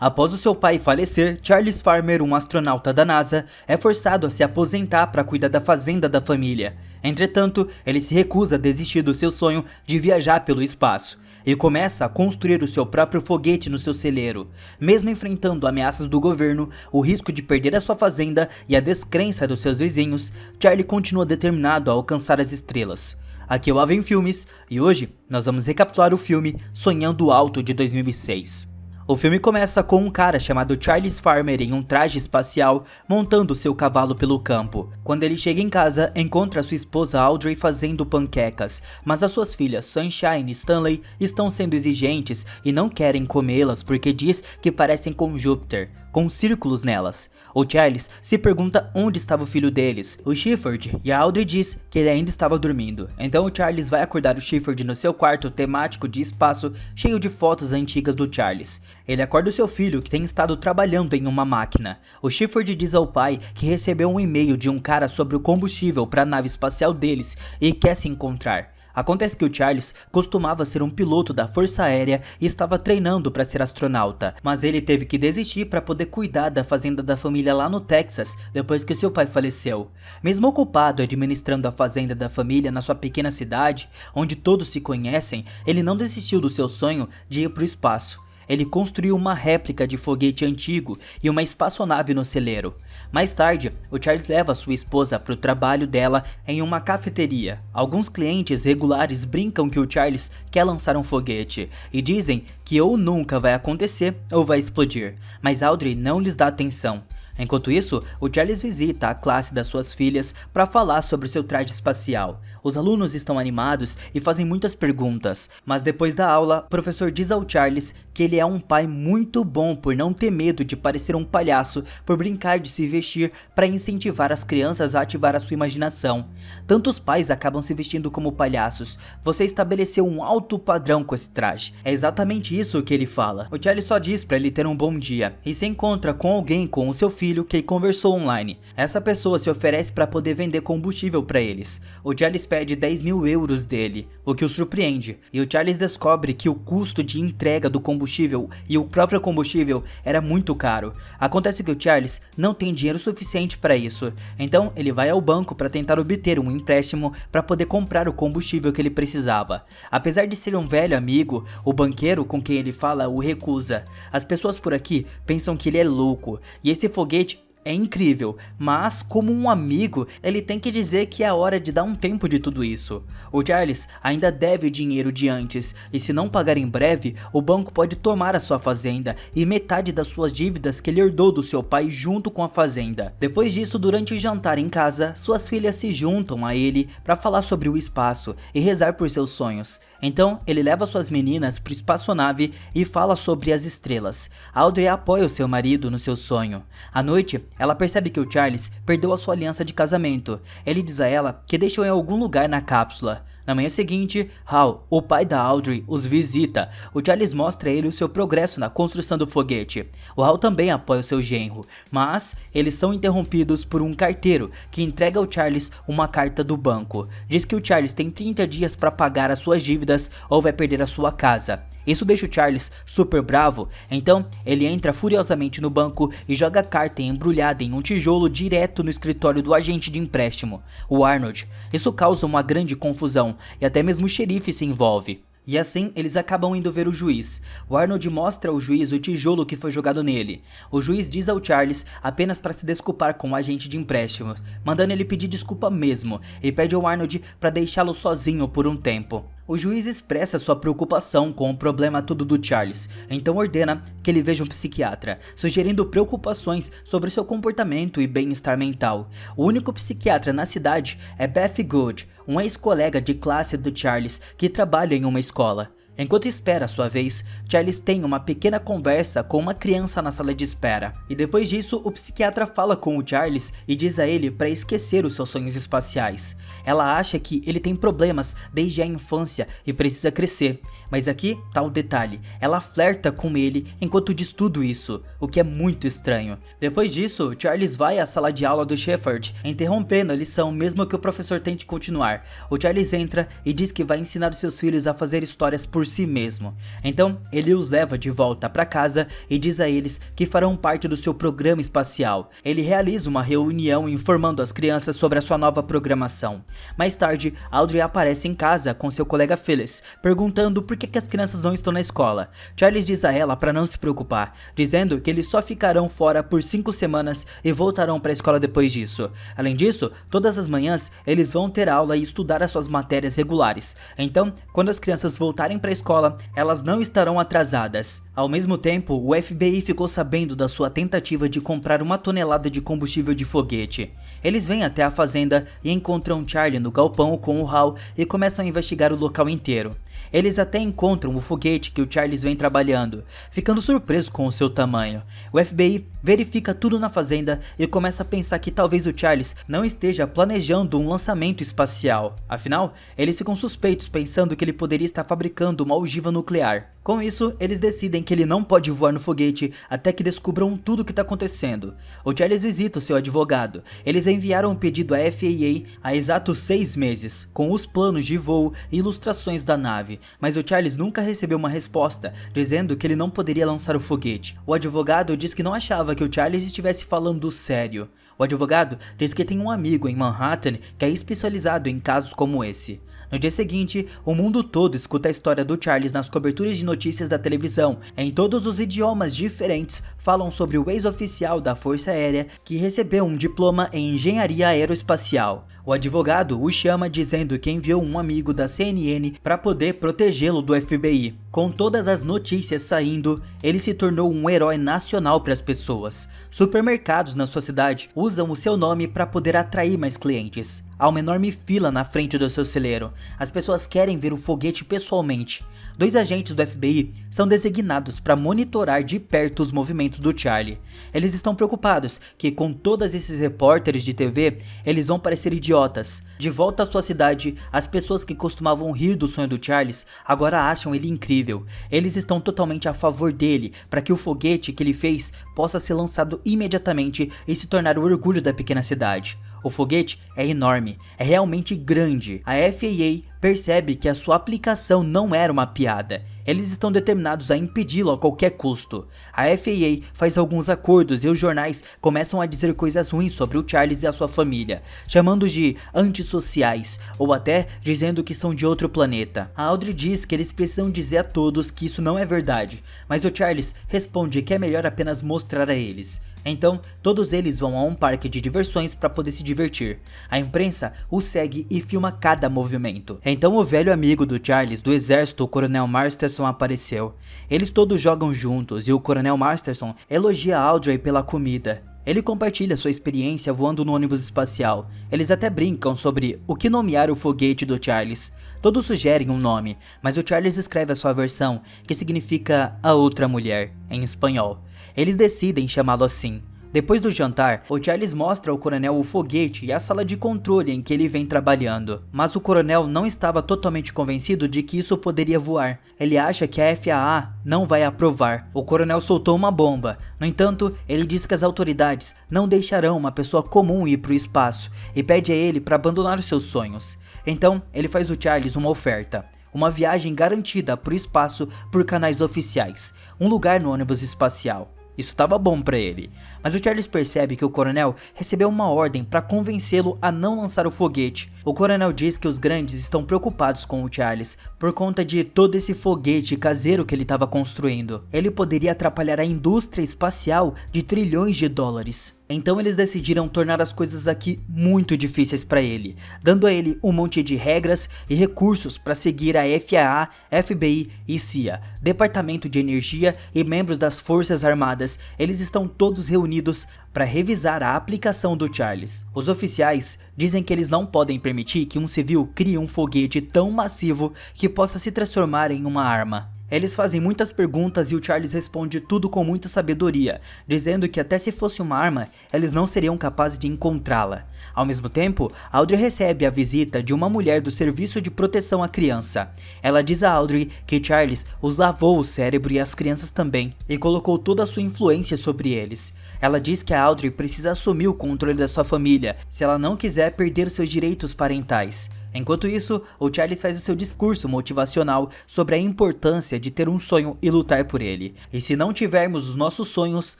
Após o seu pai falecer, Charles Farmer, um astronauta da NASA, é forçado a se aposentar para cuidar da fazenda da família. Entretanto, ele se recusa a desistir do seu sonho de viajar pelo espaço e começa a construir o seu próprio foguete no seu celeiro. Mesmo enfrentando ameaças do governo, o risco de perder a sua fazenda e a descrença dos seus vizinhos, Charlie continua determinado a alcançar as estrelas. Aqui é o Avem Filmes e hoje nós vamos recapitular o filme Sonhando Alto de 2006. O filme começa com um cara chamado Charles Farmer em um traje espacial montando seu cavalo pelo campo. Quando ele chega em casa, encontra sua esposa Audrey fazendo panquecas, mas as suas filhas Sunshine e Stanley estão sendo exigentes e não querem comê-las porque diz que parecem com Júpiter, com círculos nelas. O Charles se pergunta onde estava o filho deles, o Shepherd, e a Audrey diz que ele ainda estava dormindo. Então o Charles vai acordar o Shepherd no seu quarto temático de espaço cheio de fotos antigas do Charles. Ele acorda o seu filho que tem estado trabalhando em uma máquina. O Shepherd diz ao pai que recebeu um e-mail de um cara sobre o combustível para a nave espacial deles e quer se encontrar. Acontece que o Charles costumava ser um piloto da Força Aérea e estava treinando para ser astronauta, mas ele teve que desistir para poder cuidar da fazenda da família lá no Texas depois que seu pai faleceu. Mesmo ocupado administrando a fazenda da família na sua pequena cidade, onde todos se conhecem, ele não desistiu do seu sonho de ir para o espaço. Ele construiu uma réplica de foguete antigo e uma espaçonave no celeiro. Mais tarde, o Charles leva sua esposa para o trabalho dela em uma cafeteria. Alguns clientes regulares brincam que o Charles quer lançar um foguete e dizem que ou nunca vai acontecer ou vai explodir, mas Audrey não lhes dá atenção. Enquanto isso, o Charles visita a classe das suas filhas para falar sobre seu traje espacial. Os alunos estão animados e fazem muitas perguntas, mas depois da aula, o professor diz ao Charles que ele é um pai muito bom por não ter medo de parecer um palhaço, por brincar de se vestir para incentivar as crianças a ativar a sua imaginação. Tantos pais acabam se vestindo como palhaços. Você estabeleceu um alto padrão com esse traje. É exatamente isso que ele fala. O Charles só diz para ele ter um bom dia e se encontra com alguém com o seu filho que ele conversou online. Essa pessoa se oferece para poder vender combustível para eles. O Charles pede 10 mil euros dele, o que o surpreende, e o Charles descobre que o custo de entrega do combustível e o próprio combustível era muito caro. Acontece que o Charles não tem dinheiro suficiente para isso, então ele vai ao banco para tentar obter um empréstimo para poder comprar o combustível que ele precisava. Apesar de ser um velho amigo, o banqueiro com quem ele fala o recusa. As pessoas por aqui pensam que ele é louco, e esse foguete é incrível, mas como um amigo, ele tem que dizer que é hora de dar um tempo de tudo isso. O Charles ainda deve o dinheiro de antes, e se não pagar em breve, o banco pode tomar a sua fazenda e metade das suas dívidas que ele herdou do seu pai junto com a fazenda. Depois disso, durante o jantar em casa, suas filhas se juntam a ele para falar sobre o espaço e rezar por seus sonhos. Então, ele leva suas meninas para a espaçonave e fala sobre as estrelas. Audrey apoia o seu marido no seu sonho. À noite, ela percebe que o Charles perdeu a sua aliança de casamento. Ele diz a ela que deixou em algum lugar na cápsula. Na manhã seguinte, Hal, o pai da Audrey, os visita. O Charles mostra a ele o seu progresso na construção do foguete. O Hal também apoia o seu genro, mas eles são interrompidos por um carteiro que entrega ao Charles uma carta do banco. Diz que o Charles tem 30 dias para pagar as suas dívidas ou vai perder a sua casa. Isso deixa o Charles super bravo, então ele entra furiosamente no banco e joga a carta embrulhada em um tijolo direto no escritório do agente de empréstimo, o Arnold. Isso causa uma grande confusão e até mesmo o xerife se envolve. E assim, eles acabam indo ver o juiz. O Arnold mostra ao juiz o tijolo que foi jogado nele. O juiz diz ao Charles apenas para se desculpar com o agente de empréstimo, mandando ele pedir desculpa mesmo, e pede ao Arnold para deixá-lo sozinho por um tempo. O juiz expressa sua preocupação com o problema todo do Charles, então ordena que ele veja um psiquiatra, sugerindo preocupações sobre seu comportamento e bem-estar mental. O único psiquiatra na cidade é Beth Good, um ex-colega de classe do Charles que trabalha em uma escola. Enquanto espera a sua vez, Charles tem uma pequena conversa com uma criança na sala de espera. E depois disso, o psiquiatra fala com o Charles e diz a ele para esquecer os seus sonhos espaciais. Ela acha que ele tem problemas desde a infância e precisa crescer. Mas aqui tá o detalhe, ela flerta com ele enquanto diz tudo isso, o que é muito estranho. Depois disso, Charles vai à sala de aula do Shepard, interrompendo a lição mesmo que o professor tente continuar. O Charles entra e diz que vai ensinar os seus filhos a fazer histórias por si mesmo. Então, ele os leva de volta para casa e diz a eles que farão parte do seu programa espacial. Ele realiza uma reunião informando as crianças sobre a sua nova programação. Mais tarde, Audrey aparece em casa com seu colega Phyllis, perguntando por que as crianças não estão na escola. Charles diz a ela para não se preocupar, dizendo que eles só ficarão fora por 5 semanas e voltarão para a escola depois disso. Além disso, todas as manhãs eles vão ter aula e estudar as suas matérias regulares. Então, quando as crianças voltarem para a escola, elas não estarão atrasadas. Ao mesmo tempo, o FBI ficou sabendo da sua tentativa de comprar 1 tonelada de combustível de foguete. Eles vêm até a fazenda e encontram Charlie no galpão com o Hal e começam a investigar o local inteiro. Eles até encontram o foguete que o Charles vem trabalhando, ficando surpreso com o seu tamanho. O FBI verifica tudo na fazenda e começa a pensar que talvez o Charles não esteja planejando um lançamento espacial. Afinal, eles ficam suspeitos pensando que ele poderia estar fabricando uma ogiva nuclear. Com isso, eles decidem que ele não pode voar no foguete até que descubram tudo o que está acontecendo. O Charles visita o seu advogado. Eles enviaram um pedido à FAA há exatos 6 meses, com os planos de voo e ilustrações da nave, mas o Charles nunca recebeu uma resposta, dizendo que ele não poderia lançar o foguete. O advogado diz que não achava que o Charles estivesse falando sério. O advogado diz que tem um amigo em Manhattan que é especializado em casos como esse. No dia seguinte, o mundo todo escuta a história do Charles nas coberturas de notícias da televisão. Em todos os idiomas diferentes, falam sobre o ex-oficial da Força Aérea que recebeu um diploma em engenharia aeroespacial. O advogado o chama dizendo que enviou um amigo da CNN para poder protegê-lo do FBI. Com todas as notícias saindo, ele se tornou um herói nacional para as pessoas. Supermercados na sua cidade usam o seu nome para poder atrair mais clientes. Há uma enorme fila na frente do seu celeiro. As pessoas querem ver o foguete pessoalmente. 2 agentes do FBI são designados para monitorar de perto os movimentos do Charlie. Eles estão preocupados que com todos esses repórteres de TV, eles vão parecer idiotas. De volta à sua cidade, as pessoas que costumavam rir do sonho do Charles agora acham ele incrível. Eles estão totalmente a favor dele, para que o foguete que ele fez possa ser lançado imediatamente e se tornar o orgulho da pequena cidade. O foguete é enorme, é realmente grande. A FAA percebe que a sua aplicação não era uma piada. Eles estão determinados a impedi-lo a qualquer custo. A FAA faz alguns acordos e os jornais começam a dizer coisas ruins sobre o Charles e a sua família, chamando-os de antissociais ou até dizendo que são de outro planeta. A Audrey diz que eles precisam dizer a todos que isso não é verdade, mas o Charles responde que é melhor apenas mostrar a eles. Então, todos eles vão a um parque de diversões para poder se divertir. A imprensa o segue e filma cada movimento. Então o velho amigo do Charles do exército, o Coronel Masterson, apareceu. Eles todos jogam juntos e o Coronel Masterson elogia Audrey pela comida. Ele compartilha sua experiência voando no ônibus espacial. Eles até brincam sobre o que nomear o foguete do Charles. Todos sugerem um nome, mas o Charles escreve a sua versão, que significa a outra mulher, em espanhol. Eles decidem chamá-lo assim. Depois do jantar, o Charles mostra ao coronel o foguete e a sala de controle em que ele vem trabalhando. Mas o coronel não estava totalmente convencido de que isso poderia voar. Ele acha que a FAA não vai aprovar. O coronel soltou uma bomba. No entanto, ele diz que as autoridades não deixarão uma pessoa comum ir para o espaço e pede a ele para abandonar os seus sonhos. Então, ele faz o Charles uma oferta. Uma viagem garantida para o espaço por canais oficiais. Um lugar no ônibus espacial. Isso estava bom para ele, mas o Charles percebe que o coronel recebeu uma ordem para convencê-lo a não lançar o foguete. O coronel diz que os grandes estão preocupados com o Charles por conta de todo esse foguete caseiro que ele estava construindo. Ele poderia atrapalhar a indústria espacial de trilhões de dólares. Então eles decidiram tornar as coisas aqui muito difíceis para ele, dando a ele um monte de regras e recursos para seguir a FAA, FBI e CIA, Departamento de Energia e membros das Forças Armadas. Eles estão todos reunidos para revisar a aplicação do Charles. Os oficiais dizem que eles não podem permitir que um civil crie um foguete tão massivo que possa se transformar em uma arma. Eles fazem muitas perguntas e o Charles responde tudo com muita sabedoria, dizendo que até se fosse uma arma, eles não seriam capazes de encontrá-la. Ao mesmo tempo, Audrey recebe a visita de uma mulher do Serviço de Proteção à Criança. Ela diz a Audrey que Charles os lavou o cérebro e as crianças também, e colocou toda a sua influência sobre eles. Ela diz que a Audrey precisa assumir o controle da sua família, se ela não quiser perder os seus direitos parentais. Enquanto isso, o Charles faz o seu discurso motivacional sobre a importância de ter um sonho e lutar por ele. E se não tivermos os nossos sonhos,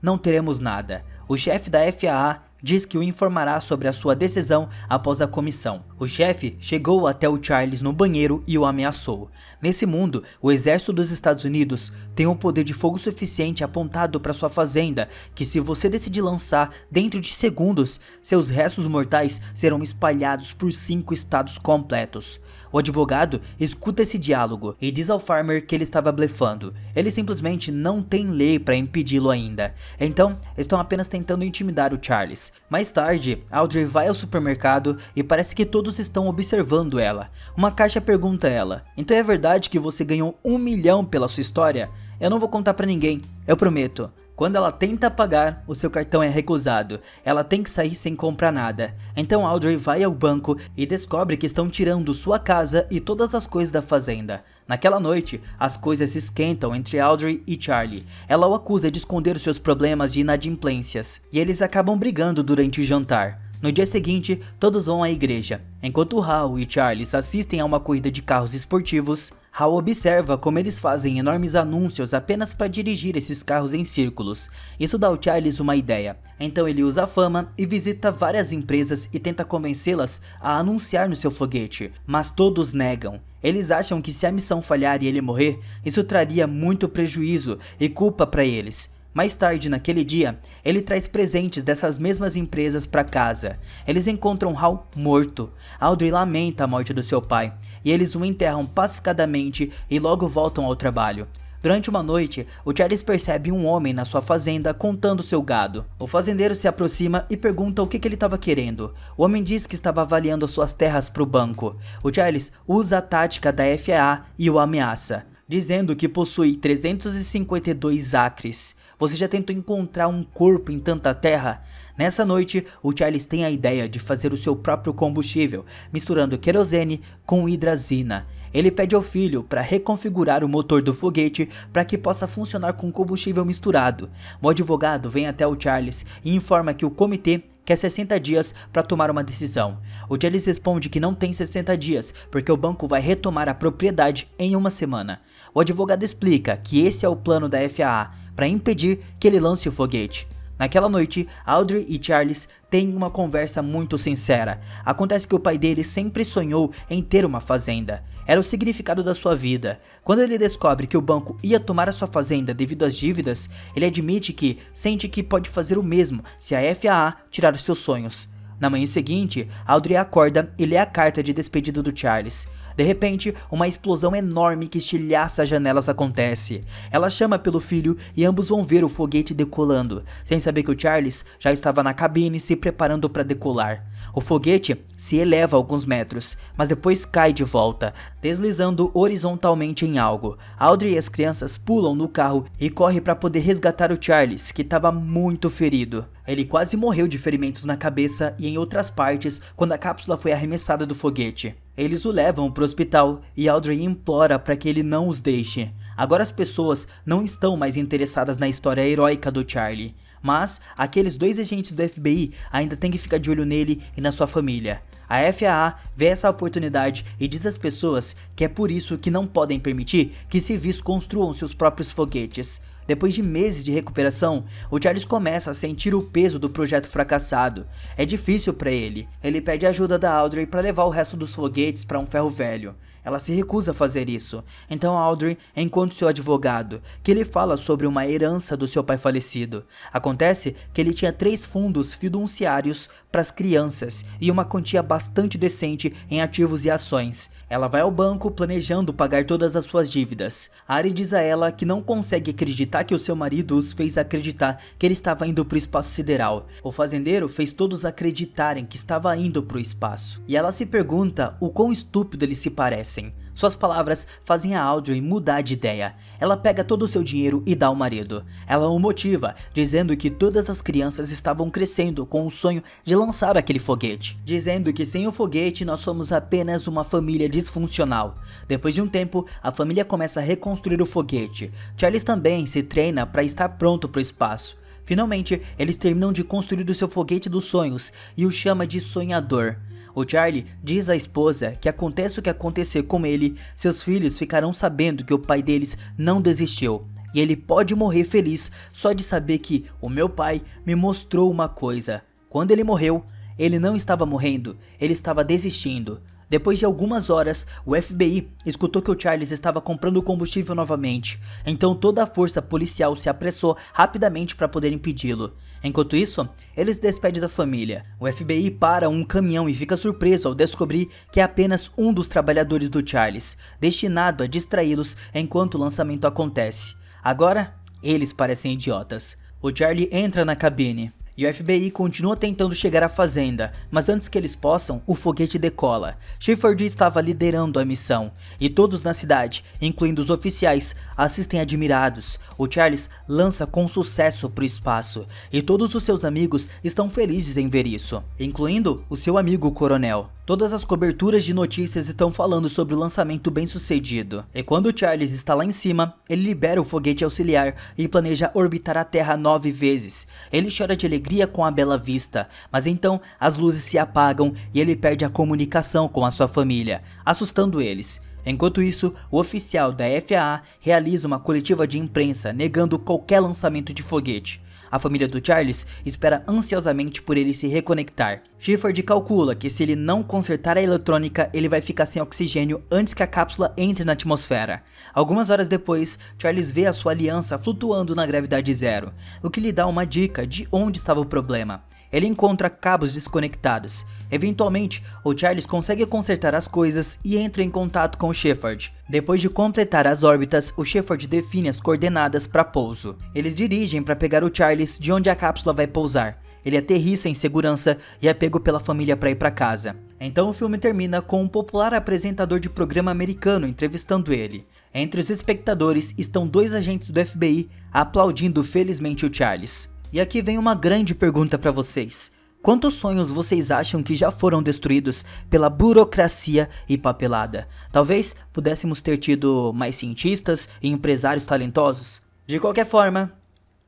não teremos nada. O chefe da FAA diz que o informará sobre a sua decisão após a comissão. O chefe chegou até o Charles no banheiro e o ameaçou. Nesse mundo, o exército dos Estados Unidos tem um poder de fogo suficiente apontado para sua fazenda, que se você decidir lançar dentro de segundos, seus restos mortais serão espalhados por 5 estados completos. O advogado escuta esse diálogo e diz ao Farmer que ele estava blefando. Ele simplesmente não tem lei para impedi-lo ainda. Então, estão apenas tentando intimidar o Charles. Mais tarde, Audrey vai ao supermercado e parece que todos estão observando ela. Uma caixa pergunta a ela: "Então é verdade que você ganhou 1 milhão pela sua história?" "Eu não vou contar pra ninguém, eu prometo." Quando ela tenta pagar, o seu cartão é recusado. Ela tem que sair sem comprar nada. Então Audrey vai ao banco e descobre que estão tirando sua casa e todas as coisas da fazenda. Naquela noite, as coisas se esquentam entre Audrey e Charlie. Ela o acusa de esconder os seus problemas de inadimplências, e eles acabam brigando durante o jantar. No dia seguinte, todos vão à igreja. Enquanto Hal e Charles assistem a uma corrida de carros esportivos, Hal observa como eles fazem enormes anúncios apenas para dirigir esses carros em círculos. Isso dá ao Charles uma ideia. Então ele usa a fama e visita várias empresas e tenta convencê-las a anunciar no seu foguete, mas todos negam. Eles acham que se a missão falhar e ele morrer, isso traria muito prejuízo e culpa para eles. Mais tarde naquele dia, ele traz presentes dessas mesmas empresas para casa. Eles encontram Hal morto. Audrey lamenta a morte do seu pai, e eles o enterram pacificadamente e logo voltam ao trabalho. Durante uma noite, o Charles percebe um homem na sua fazenda contando seu gado. O fazendeiro se aproxima e pergunta o que ele estava querendo. O homem diz que estava avaliando suas terras para o banco. O Charles usa a tática da FAA e o ameaça, dizendo que possui 352 acres. Você já tentou encontrar um corpo em tanta terra? Nessa noite, o Charles tem a ideia de fazer o seu próprio combustível, misturando querosene com hidrazina. Ele pede ao filho para reconfigurar o motor do foguete para que possa funcionar com combustível misturado. O advogado vem até o Charles e informa que o comitê quer 60 dias para tomar uma decisão. O Charles responde que não tem 60 dias, porque o banco vai retomar a propriedade em uma semana. O advogado explica que esse é o plano da FAA, para impedir que ele lance o foguete. Naquela noite, Audrey e Charles têm uma conversa muito sincera. Acontece que o pai dele sempre sonhou em ter uma fazenda. Era o significado da sua vida. Quando ele descobre que o banco ia tomar a sua fazenda devido às dívidas, ele admite que sente que pode fazer o mesmo se a FAA tirar os seus sonhos. Na manhã seguinte, Audrey acorda e lê a carta de despedida do Charles. De repente, uma explosão enorme que estilhaça as janelas acontece. Ela chama pelo filho e ambos vão ver o foguete decolando, sem saber que o Charles já estava na cabine se preparando para decolar. O foguete se eleva alguns metros, mas depois cai de volta, deslizando horizontalmente em algo. Audrey e as crianças pulam no carro e correm para poder resgatar o Charles, que estava muito ferido. Ele quase morreu de ferimentos na cabeça e em outras partes quando a cápsula foi arremessada do foguete. Eles o levam para o hospital e Audrey implora para que ele não os deixe. Agora as pessoas não estão mais interessadas na história heróica do Charlie, mas aqueles 2 agentes do FBI ainda têm que ficar de olho nele e na sua família. A FAA vê essa oportunidade e diz às pessoas que é por isso que não podem permitir que civis construam seus próprios foguetes. Depois de meses de recuperação, o Charles começa a sentir o peso do projeto fracassado. É difícil para ele. Ele pede ajuda da Audrey para levar o resto dos foguetes para um ferro velho. Ela se recusa a fazer isso. Então Audrey encontra seu advogado, que lhe fala sobre uma herança do seu pai falecido. Acontece que ele tinha 3 fundos fiduciários para as crianças e uma quantia bastante decente em ativos e ações. Ela vai ao banco planejando pagar todas as suas dívidas. Ari diz a ela que não consegue acreditar que o seu marido os fez acreditar que ele estava indo para o espaço sideral. O fazendeiro fez todos acreditarem que estava indo para o espaço. E ela se pergunta o quão estúpido eles se parecem. Suas palavras fazem a Audrey mudar de ideia. Ela pega todo o seu dinheiro e dá ao marido. Ela o motiva, dizendo que todas as crianças estavam crescendo com o sonho de lançar aquele foguete. Dizendo que sem o foguete nós somos apenas uma família disfuncional. Depois de um tempo, a família começa a reconstruir o foguete. Charles também se treina para estar pronto para o espaço. Finalmente, eles terminam de construir o seu foguete dos sonhos e o chama de sonhador. O Charlie diz à esposa que aconteça o que acontecer com ele, seus filhos ficarão sabendo que o pai deles não desistiu. E ele pode morrer feliz só de saber que o meu pai me mostrou uma coisa. Quando ele morreu, ele não estava morrendo, ele estava desistindo. Depois de algumas horas, o FBI escutou que o Charles estava comprando combustível novamente, então toda a força policial se apressou rapidamente para poder impedi-lo. Enquanto isso, ele se despede da família. O FBI para um caminhão e fica surpreso ao descobrir que é apenas um dos trabalhadores do Charles, destinado a distraí-los enquanto o lançamento acontece. Agora, eles parecem idiotas. O Charlie entra na cabine. E o FBI continua tentando chegar à fazenda, mas antes que eles possam, o foguete decola. Shepherd estava liderando a missão, e todos na cidade, incluindo os oficiais, assistem admirados. O Charles lança com sucesso para o espaço, e todos os seus amigos estão felizes em ver isso, incluindo o seu amigo coronel. Todas as coberturas de notícias estão falando sobre o lançamento bem sucedido. E quando o Charles está lá em cima, ele libera o foguete auxiliar e planeja orbitar a Terra 9 vezes. Ele chora de alegria com a bela vista, mas então as luzes se apagam e ele perde a comunicação com a sua família, assustando eles. Enquanto isso, o oficial da FAA realiza uma coletiva de imprensa negando qualquer lançamento de foguete. A família do Charles espera ansiosamente por ele se reconectar. Shepherd calcula que se ele não consertar a eletrônica, ele vai ficar sem oxigênio antes que a cápsula entre na atmosfera. Algumas horas depois, Charles vê a sua aliança flutuando na gravidade zero, o que lhe dá uma dica de onde estava o problema. Ele encontra cabos desconectados. Eventualmente, o Charles consegue consertar as coisas e entra em contato com o Shepherd. Depois de completar as órbitas, o Shepherd define as coordenadas para pouso. Eles dirigem para pegar o Charles de onde a cápsula vai pousar. Ele aterrissa em segurança e é pego pela família para ir para casa. Então o filme termina com um popular apresentador de programa americano entrevistando ele. Entre os espectadores estão 2 agentes do FBI aplaudindo felizmente o Charles. E aqui vem uma grande pergunta para vocês. Quantos sonhos vocês acham que já foram destruídos pela burocracia e papelada? Talvez pudéssemos ter tido mais cientistas e empresários talentosos? De qualquer forma,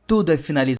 tudo é finalizado.